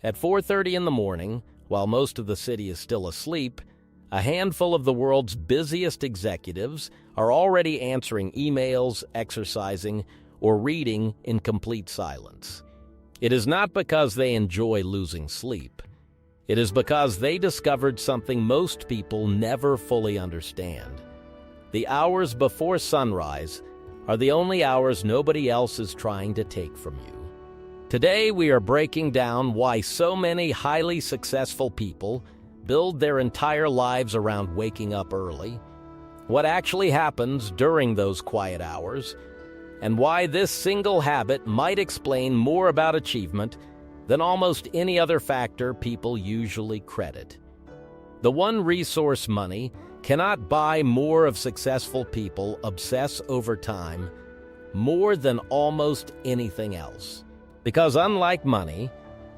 At 4:30 in the morning, while most of the city is still asleep, a handful of the world's busiest executives are already answering emails, exercising, or reading in complete silence. It is not because they enjoy losing sleep. It is because they discovered something most people never fully understand. The hours before sunrise are the only hours nobody else is trying to take from you. Today, we are breaking down why so many highly successful people build their entire lives around waking up early, what actually happens during those quiet hours, and why this single habit might explain more about achievement than almost any other factor people usually credit. The one resource money cannot buy more of successful people obsess over time more than almost anything else. Because unlike money,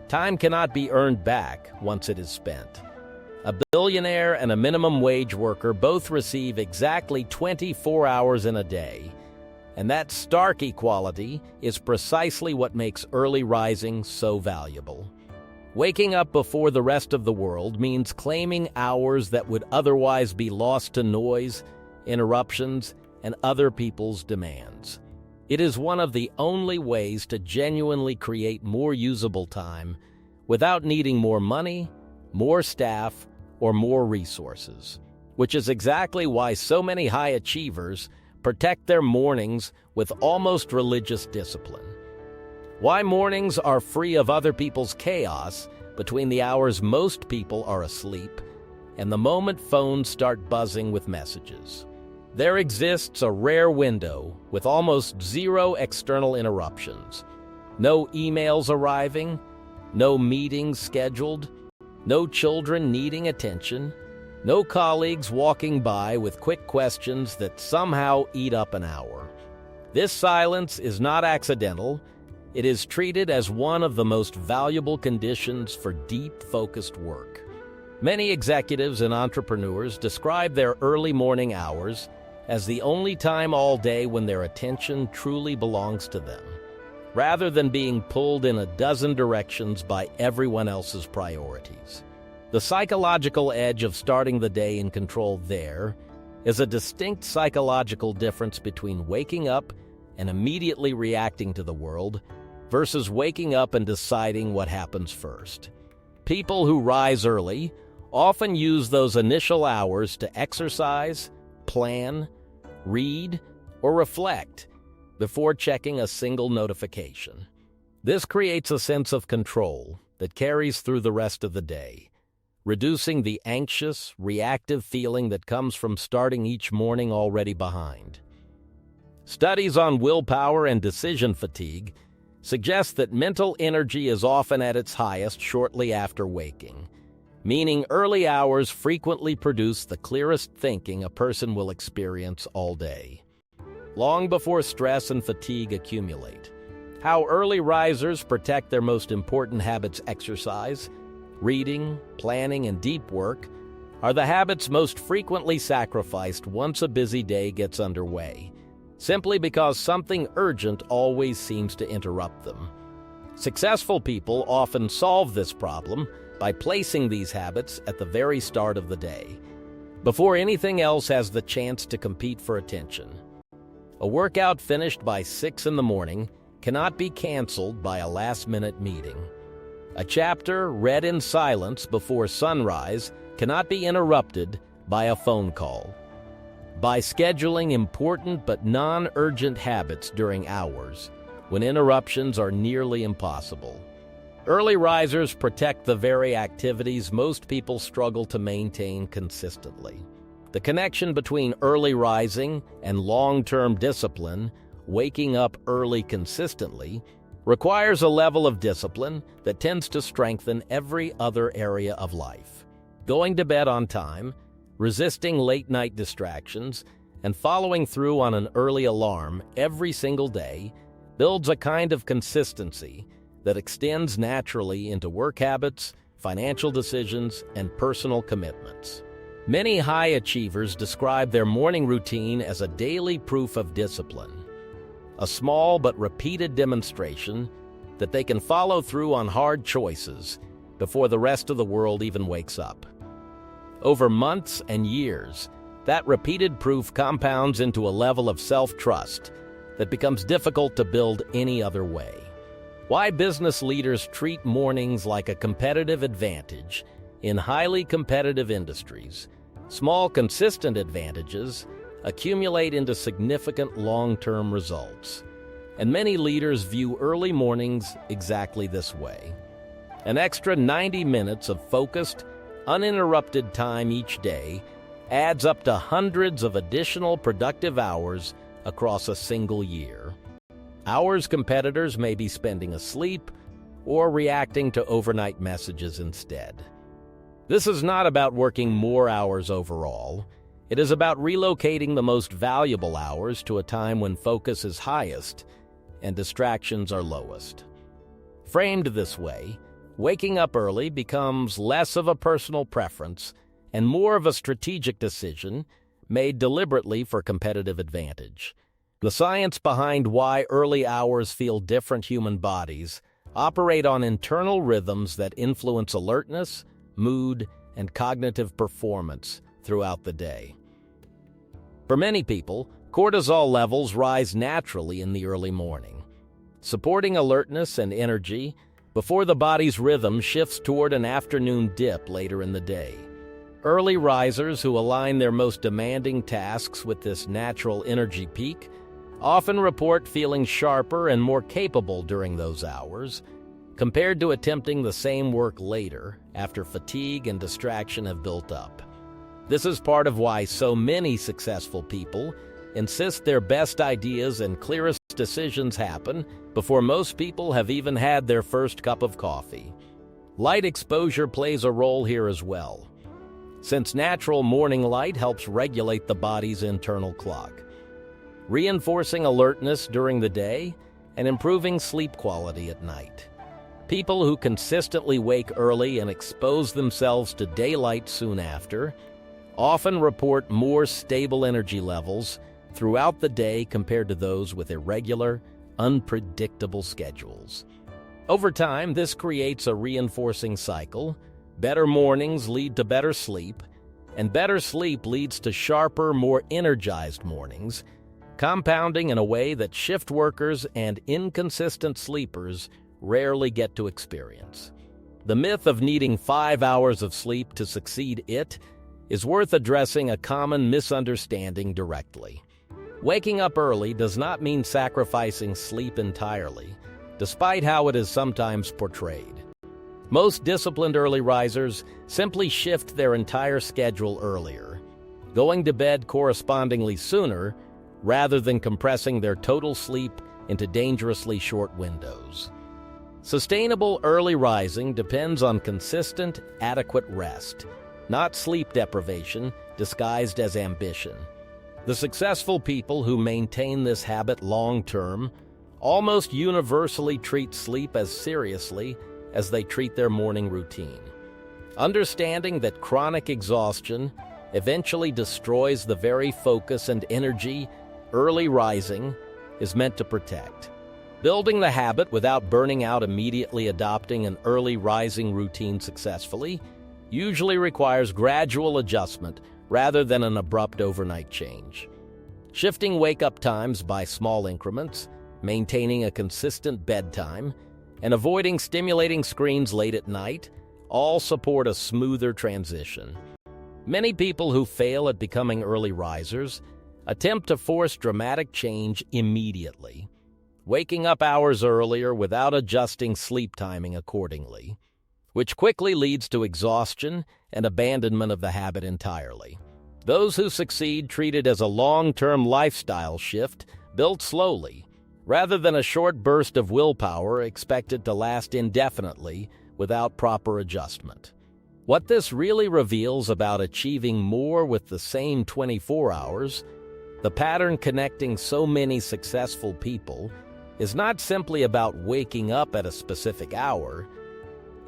time cannot be earned back once it is spent. A billionaire and a minimum wage worker both receive exactly 24 hours in a day, and that stark equality is precisely what makes early rising so valuable. Waking up before the rest of the world means claiming hours that would otherwise be lost to noise, interruptions, and other people's demands. It is one of the only ways to genuinely create more usable time without needing more money, more staff, or more resources, which is exactly why so many high achievers protect their mornings with almost religious discipline. Why mornings are free of other people's chaos between the hours most people are asleep and the moment phones start buzzing with messages. There exists a rare window with almost zero external interruptions. No emails arriving, no meetings scheduled, no children needing attention, no colleagues walking by with quick questions that somehow eat up an hour. This silence is not accidental. It is treated as one of the most valuable conditions for deep, focused work. Many executives and entrepreneurs describe their early morning hours as the only time all day when their attention truly belongs to them, rather than being pulled in a dozen directions by everyone else's priorities. The psychological edge of starting the day in control there is a distinct psychological difference between waking up and immediately reacting to the world versus waking up and deciding what happens first. People who rise early often use those initial hours to exercise, plan, read, or reflect before checking a single notification. This creates a sense of control that carries through the rest of the day, reducing the anxious, reactive feeling that comes from starting each morning already behind. Studies on willpower and decision fatigue suggest that mental energy is often at its highest shortly after waking, meaning early hours frequently produce the clearest thinking a person will experience all day, long before stress and fatigue accumulate. How early risers protect their most important habits: exercise, reading, planning, and deep work, are the habits most frequently sacrificed once a busy day gets underway, simply because something urgent always seems to interrupt them. Successful people often solve this problem by placing these habits at the very start of the day, before anything else has the chance to compete for attention. A workout finished by 6 in the morning cannot be canceled by a last-minute meeting. A chapter read in silence before sunrise cannot be interrupted by a phone call. By scheduling important but non-urgent habits during hours when interruptions are nearly impossible, early risers protect the very activities most people struggle to maintain consistently. The connection between early rising and long-term discipline, waking up early consistently, requires a level of discipline that tends to strengthen every other area of life. Going to bed on time, resisting late-night distractions, and following through on an early alarm every single day builds a kind of consistency that extends naturally into work habits, financial decisions, and personal commitments. Many high achievers describe their morning routine as a daily proof of discipline, a small but repeated demonstration that they can follow through on hard choices before the rest of the world even wakes up. Over months and years, that repeated proof compounds into a level of self-trust that becomes difficult to build any other way. Why business leaders treat mornings like a competitive advantage in highly competitive industries. Small, consistent advantages accumulate into significant long-term results. And many leaders view early mornings exactly this way. An extra 90 minutes of focused, uninterrupted time each day adds up to hundreds of additional productive hours across a single year. Hours competitors may be spending asleep or reacting to overnight messages instead. This is not about working more hours overall. It is about relocating the most valuable hours to a time when focus is highest and distractions are lowest. Framed this way, waking up early becomes less of a personal preference and more of a strategic decision made deliberately for competitive advantage. The science behind why early hours feel different human bodies operate on internal rhythms that influence alertness, mood, and cognitive performance throughout the day. For many people, cortisol levels rise naturally in the early morning, supporting alertness and energy before the body's rhythm shifts toward an afternoon dip later in the day. Early risers who align their most demanding tasks with this natural energy peak often report feeling sharper and more capable during those hours, compared to attempting the same work later after fatigue and distraction have built up. This is part of why so many successful people insist their best ideas and clearest decisions happen before most people have even had their first cup of coffee. Light exposure plays a role here as well, since natural morning light helps regulate the body's internal clock, reinforcing alertness during the day and improving sleep quality at night. People who consistently wake early and expose themselves to daylight soon after often report more stable energy levels throughout the day compared to those with irregular, unpredictable schedules. Over time, this creates a reinforcing cycle. Better mornings lead to better sleep, and better sleep leads to sharper, more energized mornings, compounding in a way that shift workers and inconsistent sleepers rarely get to experience. The myth of needing 5 hours of sleep to succeed is worth addressing a common misunderstanding directly. Waking up early does not mean sacrificing sleep entirely, despite how it is sometimes portrayed. Most disciplined early risers simply shift their entire schedule earlier, going to bed correspondingly sooner rather than compressing their total sleep into dangerously short windows. Sustainable early rising depends on consistent, adequate rest, not sleep deprivation disguised as ambition. The successful people who maintain this habit long-term almost universally treat sleep as seriously as they treat their morning routine, understanding that chronic exhaustion eventually destroys the very focus and energy early rising is meant to protect. Building the habit without burning out immediately adopting an early rising routine successfully usually requires gradual adjustment rather than an abrupt overnight change. Shifting wake-up times by small increments, maintaining a consistent bedtime, and avoiding stimulating screens late at night all support a smoother transition. Many people who fail at becoming early risers attempt to force dramatic change immediately, waking up hours earlier without adjusting sleep timing accordingly, which quickly leads to exhaustion and abandonment of the habit entirely. Those who succeed treat it as a long-term lifestyle shift built slowly, rather than a short burst of willpower expected to last indefinitely without proper adjustment. What this really reveals about achieving more with the same 24 hours, the pattern connecting so many successful people, is not simply about waking up at a specific hour.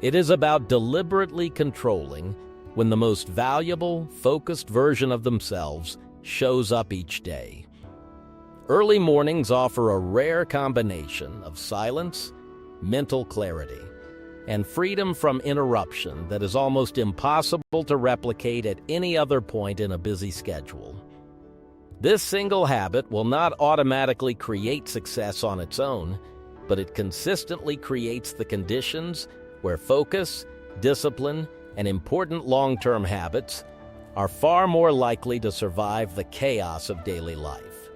It is about deliberately controlling when the most valuable, focused version of themselves shows up each day. Early mornings offer a rare combination of silence, mental clarity, and freedom from interruption that is almost impossible to replicate at any other point in a busy schedule. This single habit will not automatically create success on its own, but it consistently creates the conditions where focus, discipline, and important long-term habits are far more likely to survive the chaos of daily life.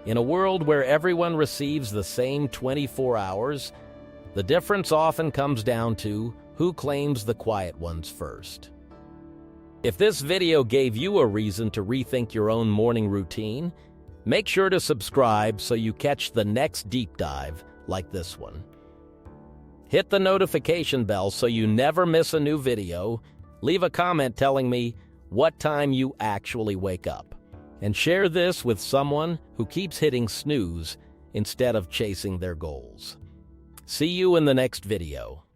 In a world where everyone receives the same 24 hours, the difference often comes down to who claims the quiet ones first. If this video gave you a reason to rethink your own morning routine, make sure to subscribe so you catch the next deep dive like this one. Hit the notification bell so you never miss a new video, leave a comment telling me what time you actually wake up, and share this with someone who keeps hitting snooze instead of chasing their goals. See you in the next video.